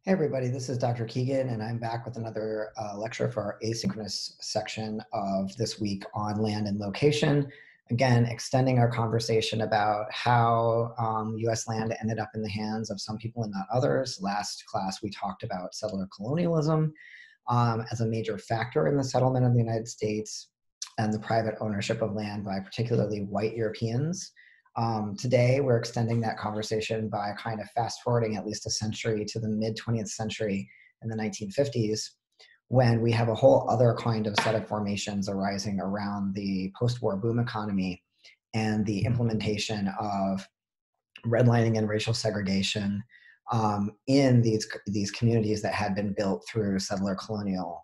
Hey everybody, this is Dr. Keegan, and I'm back with another lecture for our asynchronous section of this week on land and location. Again, extending our conversation about how US land ended up in the hands of some people and not others. Last class, we talked about settler colonialism as a major factor in the settlement of the United States and the private ownership of land by particularly white Europeans. Today, we're extending that conversation by kind of fast forwarding at least a century to the mid 20th century in the 1950s, when we have a whole other kind of set of formations arising around the post-war boom economy and the implementation of redlining and racial segregation in these communities that had been built through settler colonial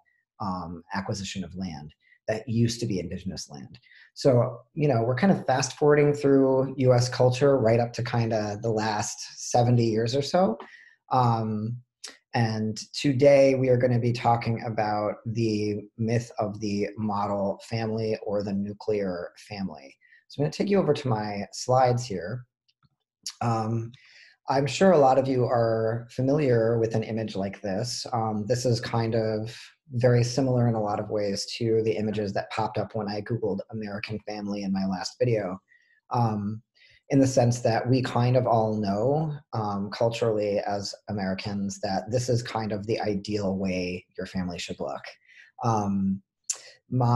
acquisition of land that used to be indigenous land. So, we're kind of fast forwarding through US culture right up to kind of the last 70 years or so. And today we are going to be talking about the myth of the model family or the nuclear family. So I'm going to take you over to my slides here. I'm sure a lot of you are familiar with an image like this. This is kind of very similar in a lot of ways to the images that popped up when I Googled American family in my last video, in the sense that we kind of all know culturally as Americans that this is kind of the ideal way your family should look. Mom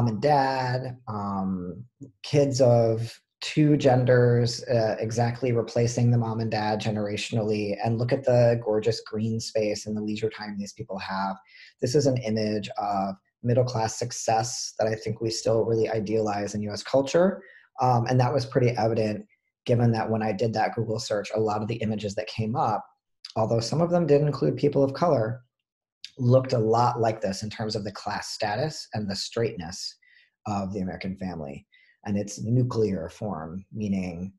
and dad, kids of two genders, exactly replacing the mom and dad generationally, and look at the gorgeous green space and the leisure time these people have. This is an image of middle-class success that I think we still really idealize in US culture. And that was pretty evident given that when I did that Google search, a lot of the images that came up, although some of them did include people of color, looked a lot like this in terms of the class status and the straightness of the American family. And its nuclear form, meaning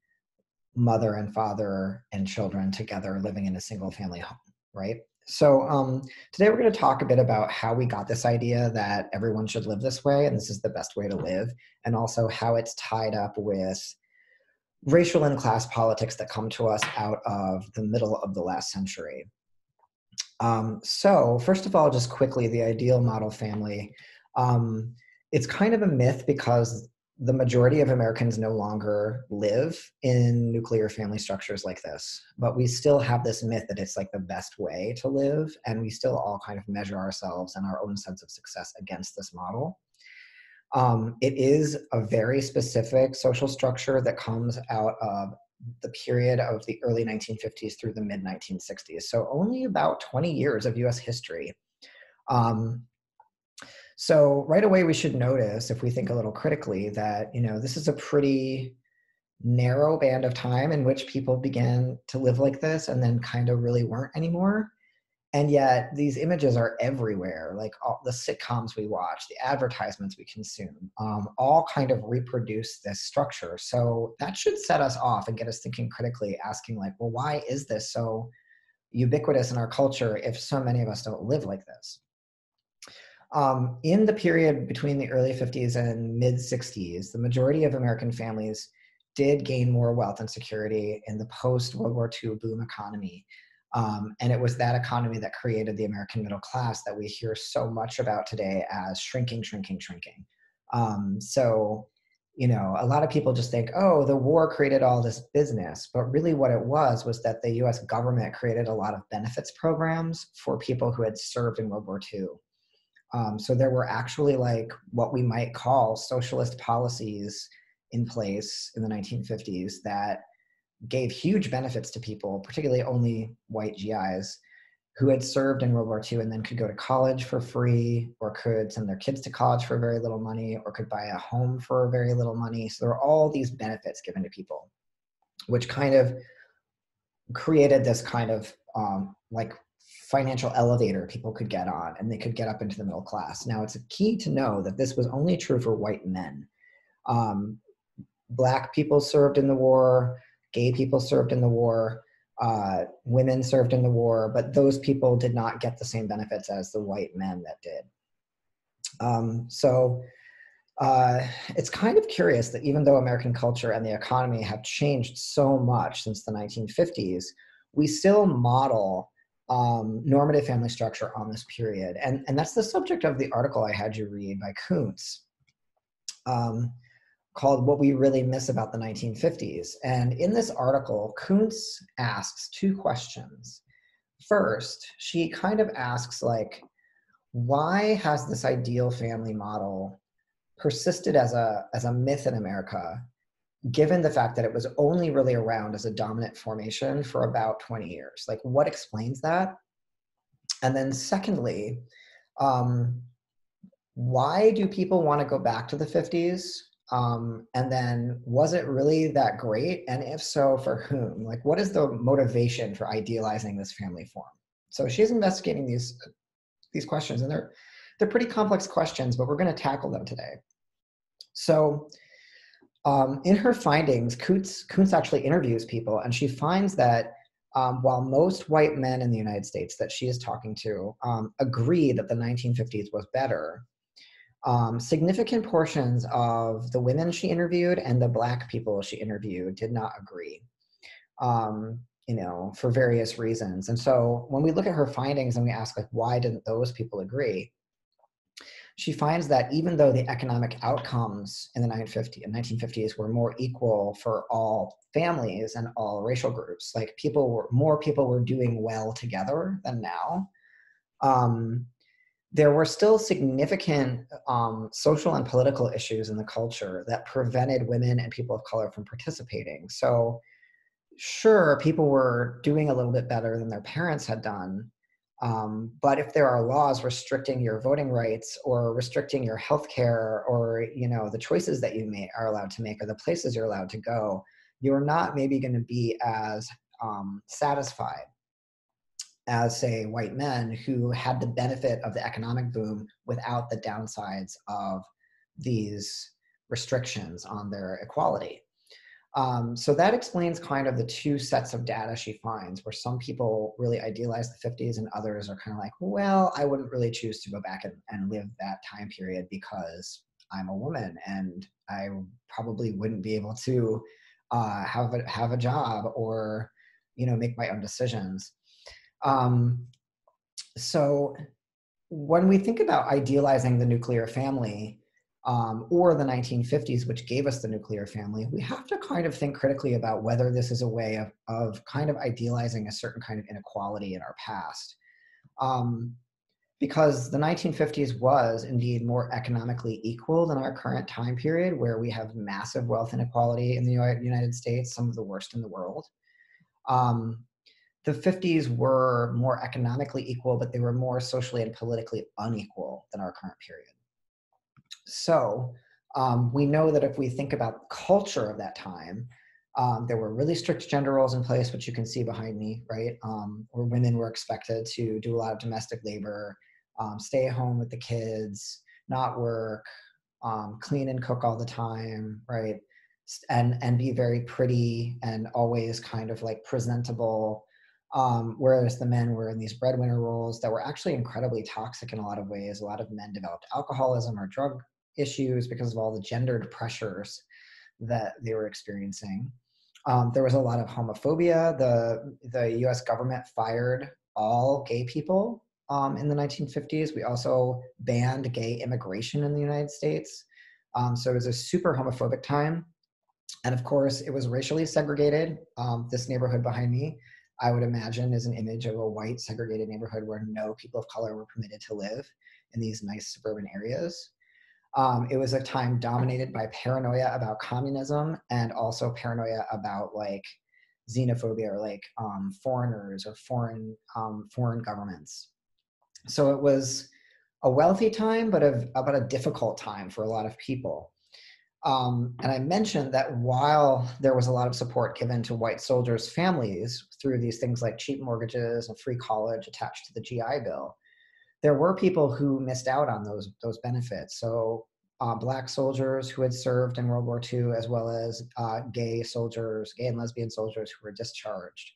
mother and father and children together living in a single family home, right? So today we're going to talk a bit about how we got this idea that everyone should live this way and this is the best way to live, and also how it's tied up with racial and class politics that come to us out of the middle of the last century. So first of all, just quickly, the ideal model family. It's kind of a myth because the majority of Americans no longer live in nuclear family structures like this, but we still have this myth that it's like the best way to live, and we still all kind of measure ourselves and our own sense of success against this model. It is a very specific social structure that comes out of the period of the early 1950s through the mid 1960s. So only about 20 years of US history. So right away we should notice, if we think a little critically, that this is a pretty narrow band of time in which people began to live like this and then kind of really weren't anymore. And yet these images are everywhere, like all the sitcoms we watch, the advertisements we consume, all kind of reproduce this structure. So that should set us off and get us thinking critically, asking like, well, why is this so ubiquitous in our culture if so many of us don't live like this? In the period between the early 50s and mid 60s, the majority of American families did gain more wealth and security in the post-World War II boom economy. And it was that economy that created the American middle class that we hear so much about today as shrinking, shrinking, shrinking. So, a lot of people just think, oh, the war created all this business. But really what it was that the US government created a lot of benefits programs for people who had served in World War II. So there were actually like what we might call socialist policies in place in the 1950s that gave huge benefits to people, particularly only white GIs, who had served in World War II and then could go to college for free, or could send their kids to college for very little money, or could buy a home for very little money. So there were all these benefits given to people, which kind of created this kind of like financial elevator people could get on, and they could get up into the middle class. Now, it's key to know that this was only true for white men. Black people served in the war, gay people served in the war, women served in the war, but those people did not get the same benefits as the white men that did. It's kind of curious that even though American culture and the economy have changed so much since the 1950s, we still model normative family structure on this period. And that's the subject of the article I had you read by Kuntz, called What We Really Miss About the 1950s. And in this article, Kuntz asks two questions. First, she kind of asks, like, why has this ideal family model persisted as a myth in America, given the fact that it was only really around as a dominant formation for about 20 years? Like, what explains that? And then secondly, why do people want to go back to the 50s? And then, was it really that great? And if so, for whom? Like, what is the motivation for idealizing this family form? So she's investigating these questions, and they're pretty complex questions, but we're going to tackle them today. So in her findings, Kuntz actually interviews people, and she finds that while most white men in the United States that she is talking to agree that the 1950s was better, significant portions of the women she interviewed and the Black people she interviewed did not agree, for various reasons. And so when we look at her findings and we ask, like, why didn't those people agree? She finds that even though the economic outcomes in the 1950s were more equal for all families and all racial groups, like more people were doing well together than now, there were still significant social and political issues in the culture that prevented women and people of color from participating. So sure, people were doing a little bit better than their parents had done, but if there are laws restricting your voting rights or restricting your health care or the choices that you are allowed to make or the places you're allowed to go, you're not maybe going to be as satisfied as, say, white men who had the benefit of the economic boom without the downsides of these restrictions on their equality. So that explains kind of the two sets of data she finds, where some people really idealize the 50s and others are kind of like, well, I wouldn't really choose to go back and live that time period because I'm a woman and I probably wouldn't be able to have a job or make my own decisions. So when we think about idealizing the nuclear family, or the 1950s, which gave us the nuclear family, we have to kind of think critically about whether this is a way of kind of idealizing a certain kind of inequality in our past. Because the 1950s was indeed more economically equal than our current time period, where we have massive wealth inequality in the United States, some of the worst in the world. The 50s were more economically equal, but they were more socially and politically unequal than our current period. So we know that if we think about the culture of that time, there were really strict gender roles in place, which you can see behind me, right? Where women were expected to do a lot of domestic labor, stay at home with the kids, not work, clean and cook all the time, right? And be very pretty and always kind of like presentable. Whereas the men were in these breadwinner roles that were actually incredibly toxic in a lot of ways. A lot of men developed alcoholism or drug issues because of all the gendered pressures that they were experiencing. There was a lot of homophobia. The US government fired all gay people in the 1950s. We also banned gay immigration in the United States. So it was a super homophobic time. And of course, it was racially segregated. This neighborhood behind me, I would imagine, is an image of a white segregated neighborhood where no people of color were permitted to live in these nice suburban areas. It was a time dominated by paranoia about communism and also paranoia about like xenophobia or like foreigners or foreign governments. So it was a wealthy time, but a difficult time for a lot of people. And I mentioned that while there was a lot of support given to white soldiers' families through these things like cheap mortgages and free college attached to the GI Bill, there were people who missed out on those benefits. So Black soldiers who had served in World War II, as well as gay and lesbian soldiers who were discharged,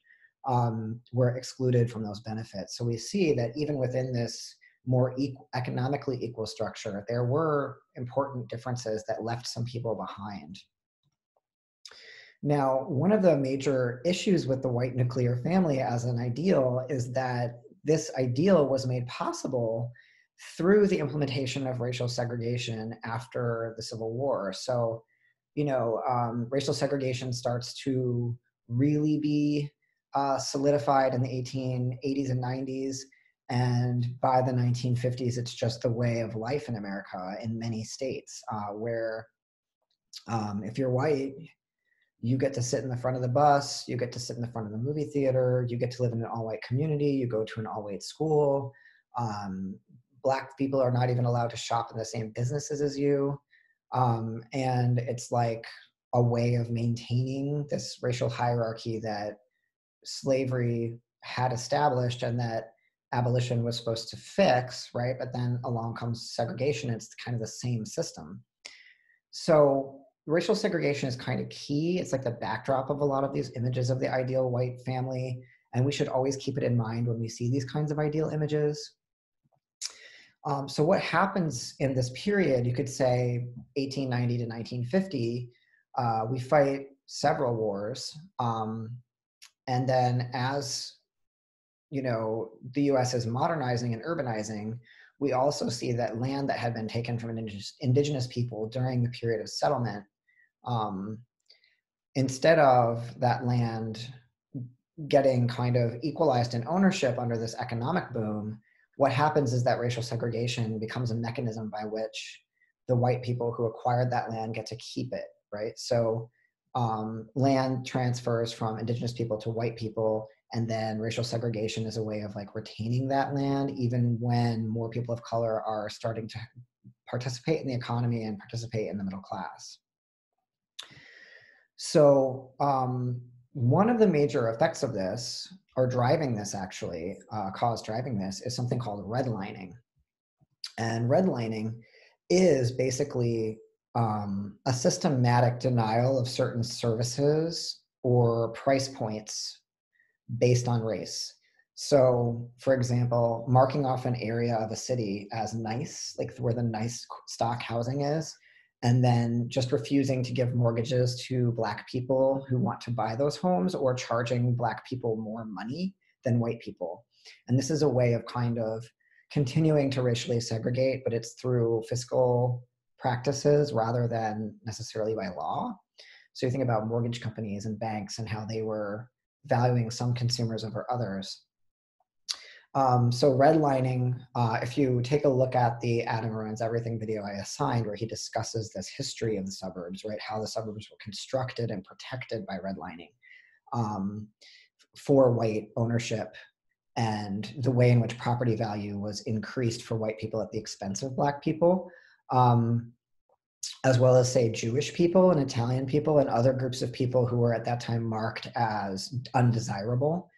were excluded from those benefits. So we see that even within this more economically equal structure, there were important differences that left some people behind. Now, one of the major issues with the white nuclear family as an ideal is that this ideal was made possible through the implementation of racial segregation after the Civil War. So, racial segregation starts to really be solidified in the 1880s and 90s. And by the 1950s, it's just the way of life in America in many states where if you're white, you get to sit in the front of the bus, you get to sit in the front of the movie theater, you get to live in an all-white community, you go to an all-white school. Um, Black people are not even allowed to shop in the same businesses as you. And it's like a way of maintaining this racial hierarchy that slavery had established and that abolition was supposed to fix, right? But then along comes segregation, it's kind of the same system. So racial segregation is kind of key. It's like the backdrop of a lot of these images of the ideal white family. And we should always keep it in mind when we see these kinds of ideal images. So what happens in this period, you could say 1890 to 1950, we fight several wars. And then as the US is modernizing and urbanizing, we also see that land that had been taken from indigenous people during the period of settlement, instead of that land getting kind of equalized in ownership under this economic boom, what happens is that racial segregation becomes a mechanism by which the white people who acquired that land get to keep it, right? So land transfers from indigenous people to white people, and then racial segregation is a way of like retaining that land, even when more people of color are starting to participate in the economy and participate in the middle class. So one of the major effects of this, or driving this actually, driving this, is something called redlining. And redlining is basically a systematic denial of certain services or price points based on race. So, for example, marking off an area of a city as nice, like where the nice stock housing is, and then just refusing to give mortgages to Black people who want to buy those homes, or charging Black people more money than white people. And this is a way of kind of continuing to racially segregate, but it's through fiscal practices rather than necessarily by law. So you think about mortgage companies and banks and how they were valuing some consumers over others. So redlining, if you take a look at the Adam Ruins Everything video I assigned, where he discusses this history of the suburbs, right? How the suburbs were constructed and protected by redlining for white ownership, and the way in which property value was increased for white people at the expense of Black people, as well as, say, Jewish people and Italian people and other groups of people who were at that time marked as undesirable.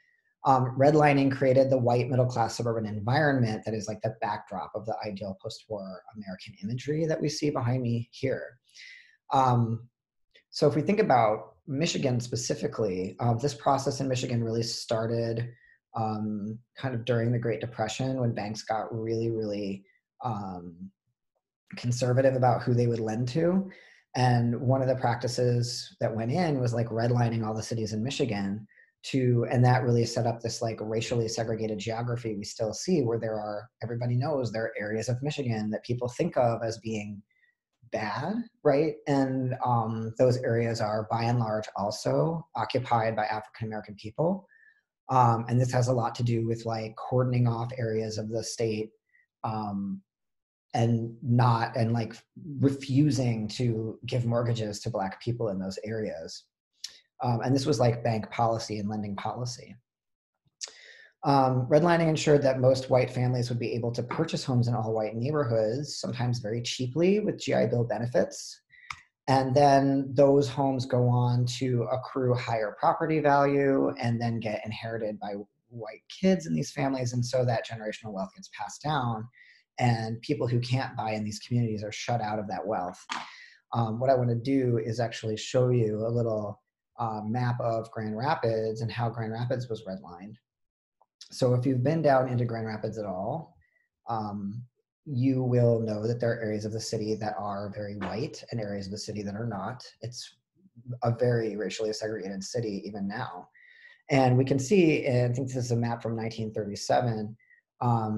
Redlining created the white middle-class suburban environment that is like the backdrop of the ideal post-war American imagery that we see behind me here. So if we think about Michigan specifically, this process in Michigan really started kind of during the Great Depression, when banks got really, really conservative about who they would lend to. And one of the practices that went in was like redlining all the cities in Michigan and that really set up this like racially segregated geography we still see, where everybody knows there are areas of Michigan that people think of as being bad, right? And those areas are by and large also occupied by African-American people. And this has a lot to do with like cordoning off areas of the state and like refusing to give mortgages to Black people in those areas. And this was like bank policy and lending policy. Redlining ensured that most white families would be able to purchase homes in all white neighborhoods, sometimes very cheaply with GI Bill benefits. And then those homes go on to accrue higher property value and then get inherited by white kids in these families. And so that generational wealth gets passed down, and people who can't buy in these communities are shut out of that wealth. What I want to do is actually show you a little map of Grand Rapids and how Grand Rapids was redlined. So if you've been down into Grand Rapids at all, you will know that there are areas of the city that are very white and areas of the city that are not. It's a very racially segregated city even now. And we can see, and I think this is a map from 1937,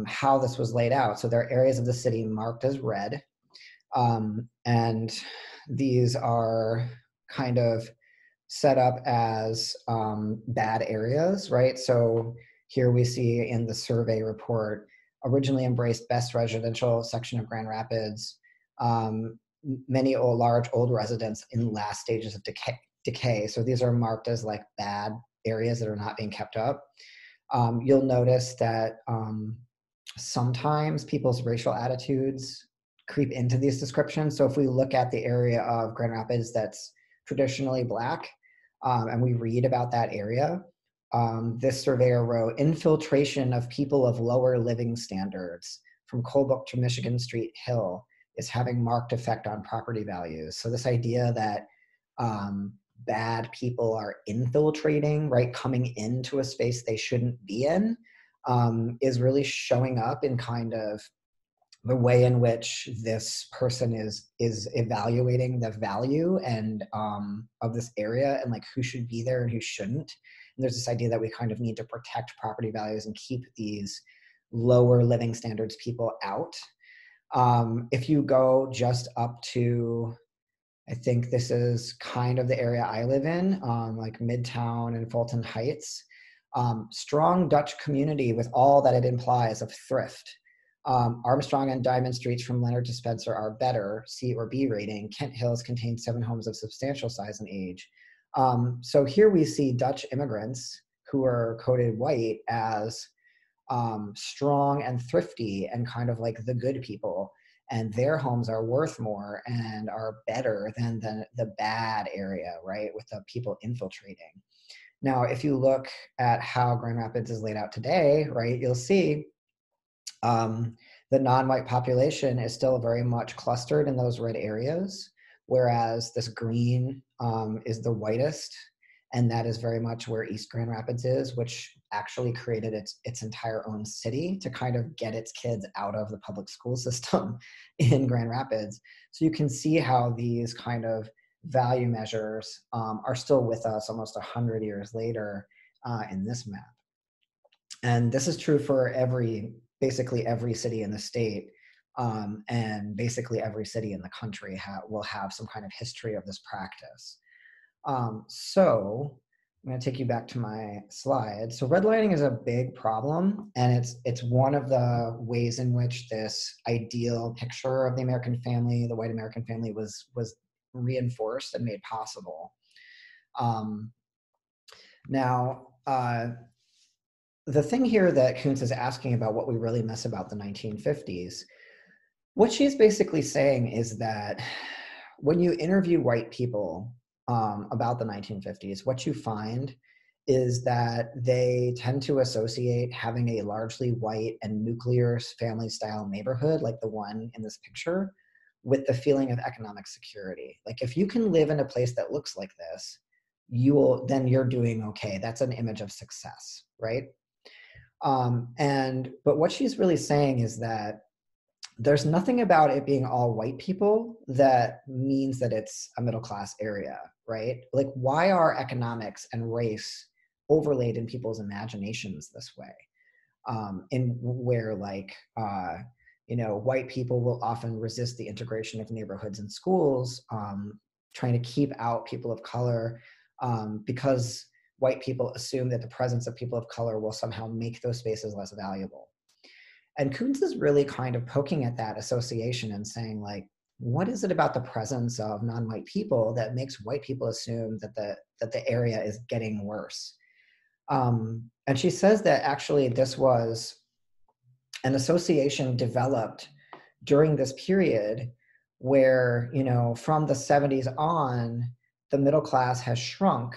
how this was laid out. So there are areas of the city marked as red, and these are kind of set up as bad areas, right? So here we see in the survey report, originally embraced best residential section of Grand Rapids, many large old residents in last stages of decay. So these are marked as like bad areas that are not being kept up. You'll notice that sometimes people's racial attitudes creep into these descriptions. So if we look at the area of Grand Rapids that's traditionally Black, and we read about that area, this surveyor wrote, infiltration of people of lower living standards from Colebrook to Michigan Street Hill is having marked effect on property values. So this idea that bad people are infiltrating, right, coming into a space they shouldn't be in, is really showing up in kind of the way in which this person is evaluating the value and of this area, and like who should be there and who shouldn't. And there's this idea that we kind of need to protect property values and keep these lower living standards people out. If you go just up to, I think this is kind of the area I live in, like Midtown and Fulton Heights, strong Dutch community with all that it implies of thrift. Armstrong and Diamond Streets from Leonard to Spencer are better, C or B rating. Kent Hills contains 7 homes of substantial size and age. So here we see Dutch immigrants who are coded white as strong and thrifty and kind of like the good people, and their homes are worth more and are better than the bad area, right, with the people infiltrating. Now, if you look at how Grand Rapids is laid out today, right, you'll see the non-white population is still very much clustered in those red areas, whereas this green is the whitest, and that is very much where East Grand Rapids is, which actually created its entire own city to kind of get its kids out of the public school system in Grand Rapids. So you can see how these kind of value measures are still with us almost 100 years later in this map. And this is true for basically every city in the state, and basically every city in the country will have some kind of history of this practice. So I'm going to take you back to my slide. So redlining is a big problem, and it's one of the ways in which this ideal picture of the American family, the white American family, was reinforced and made possible. Now, the thing here that Kuntz is asking about, what we really miss about the 1950s, what she's basically saying is that when you interview white people about the 1950s, what you find is that they tend to associate having a largely white and nuclear family style neighborhood, like the one in this picture, with the feeling of economic security. Like if you can live in a place that looks like this, then you're doing okay. That's an image of success, right? But what she's really saying is that there's nothing about it being all white people that means that it's a middle class area, right? Like, why are economics and race overlaid in people's imaginations this way? In where, like, white people will often resist the integration of neighborhoods and schools, trying to keep out people of color, because white people assume that the presence of people of color will somehow make those spaces less valuable. And Kuntz is really kind of poking at that association and saying, like, what is it about the presence of non-white people that makes white people assume that the area is getting worse? And she says that actually this was an association developed during this period where, from the 70s on, the middle class has shrunk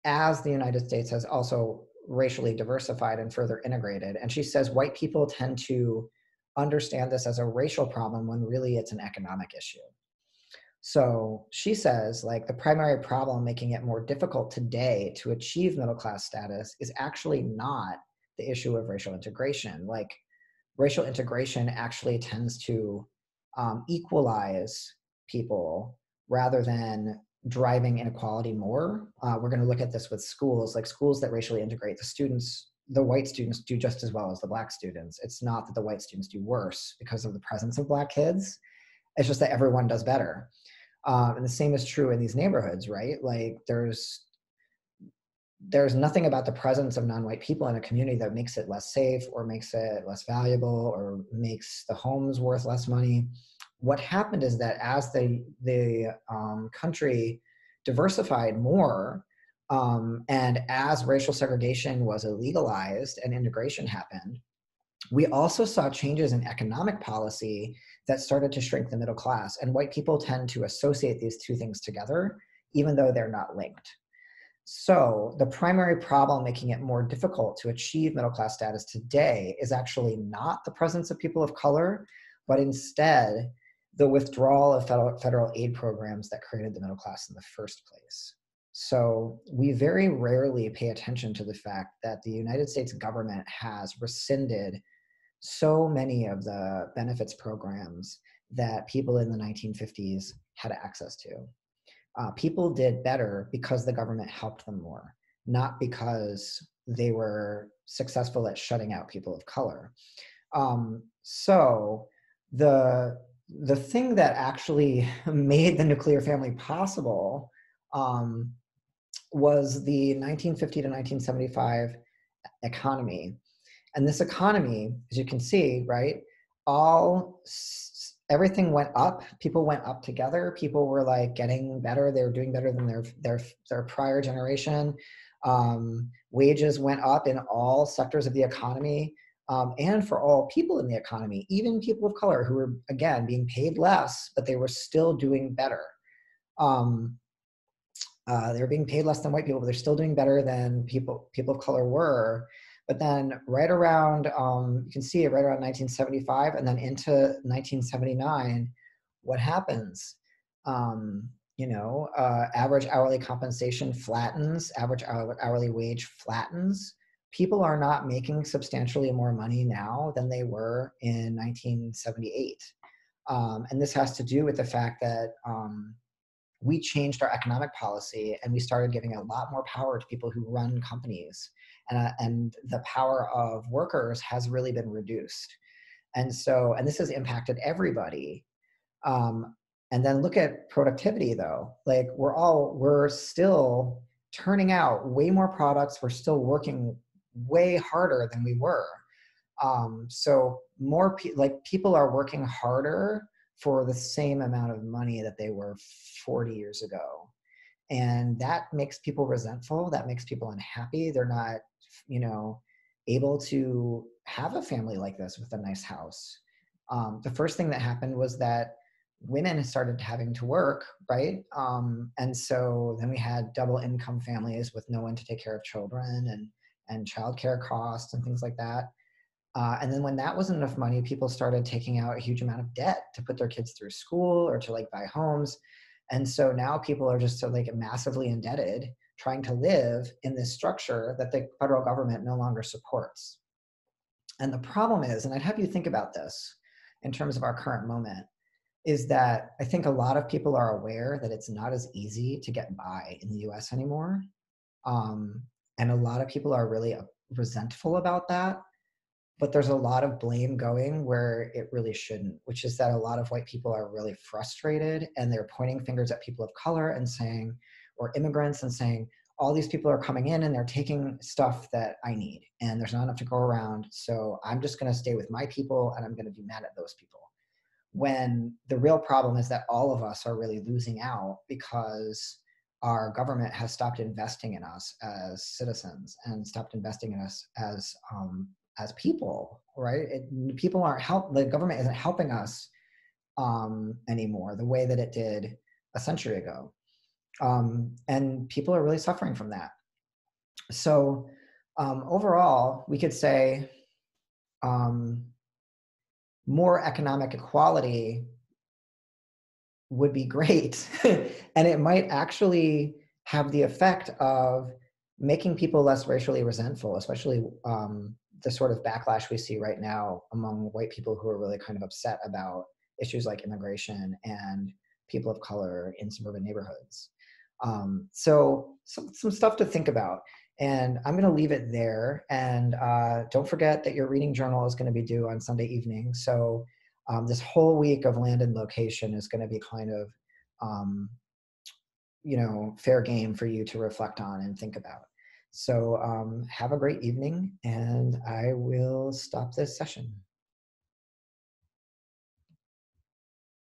as the United States has also racially diversified and further integrated. And she says white people tend to understand this as a racial problem when really it's an economic issue. So she says, like, the primary problem making it more difficult today to achieve middle class status is actually not the issue of racial integration. Like, racial integration actually tends to equalize people rather than driving inequality more. We're going to look at this with schools, like schools that racially integrate the students. The white students do just as well as the Black students. It's not that the white students do worse because of the presence of Black kids. It's just that everyone does better. And the same is true in these neighborhoods, right? Like there's nothing about the presence of non-white people in a community that makes it less safe or makes it less valuable or makes the homes worth less money. What happened is that as the country diversified more, and as racial segregation was illegalized and integration happened, we also saw changes in economic policy that started to shrink the middle class. And white people tend to associate these two things together, even though they're not linked. So the primary problem making it more difficult to achieve middle class status today is actually not the presence of people of color, but instead the withdrawal of federal aid programs that created the middle class in the first place. So we very rarely pay attention to the fact that the United States government has rescinded so many of the benefits programs that people in the 1950s had access to. People did better because the government helped them more, not because they were successful at shutting out people of color. So the thing that actually made the nuclear family possible was the 1950 to 1975 economy. And this economy, as you can see, right, everything went up. People went up together. People were like getting better. They were doing better than their prior generation. Wages went up in all sectors of the economy, and for all people in the economy, even people of color who were, again, being paid less, but they were still doing better. They were being paid less than white people, but they're still doing better than people of color were. But then right around, you can see it right around 1975 and then into 1979, what happens? Average hourly compensation flattens, average hourly wage flattens. People are not making substantially more money now than they were in 1978. And this has to do with the fact that we changed our economic policy and we started giving a lot more power to people who run companies. And the power of workers has really been reduced. And this has impacted everybody. And then look at productivity though. Like we're still turning out way more products. We're still working way harder than we were. So more people are working harder for the same amount of money that they were 40 years ago. And that makes people resentful. That makes people unhappy. They're not, able to have a family like this with a nice house. The first thing that happened was that women started having to work, right? And so then we had double income families with no one to take care of children and childcare costs and things like that. And then when that wasn't enough money, people started taking out a huge amount of debt to put their kids through school or to buy homes. And so now people are just massively indebted, trying to live in this structure that the federal government no longer supports. And the problem is, and I'd have you think about this in terms of our current moment, is that I think a lot of people are aware that it's not as easy to get by in the US anymore. And a lot of people are really resentful about that. But there's a lot of blame going where it really shouldn't, which is that a lot of white people are really frustrated and they're pointing fingers at people of color and saying, or immigrants, and saying, all these people are coming in and they're taking stuff that I need and there's not enough to go around. So I'm just going to stay with my people and I'm going to be mad at those people. When the real problem is that all of us are really losing out because our government has stopped investing in us as citizens and stopped investing in us as people, right? People aren't the government isn't helping us anymore the way that it did a century ago. And people are really suffering from that. So overall, we could say more economic equality would be great. And it might actually have the effect of making people less racially resentful, especially the sort of backlash we see right now among white people who are really kind of upset about issues like immigration and people of color in suburban neighborhoods. So some stuff to think about. And I'm going to leave it there. And don't forget that your reading journal is going to be due on Sunday evening. So this whole week of land and location is going to be kind of, um, fair game for you to reflect on and think about. So have a great evening, and I will stop this session.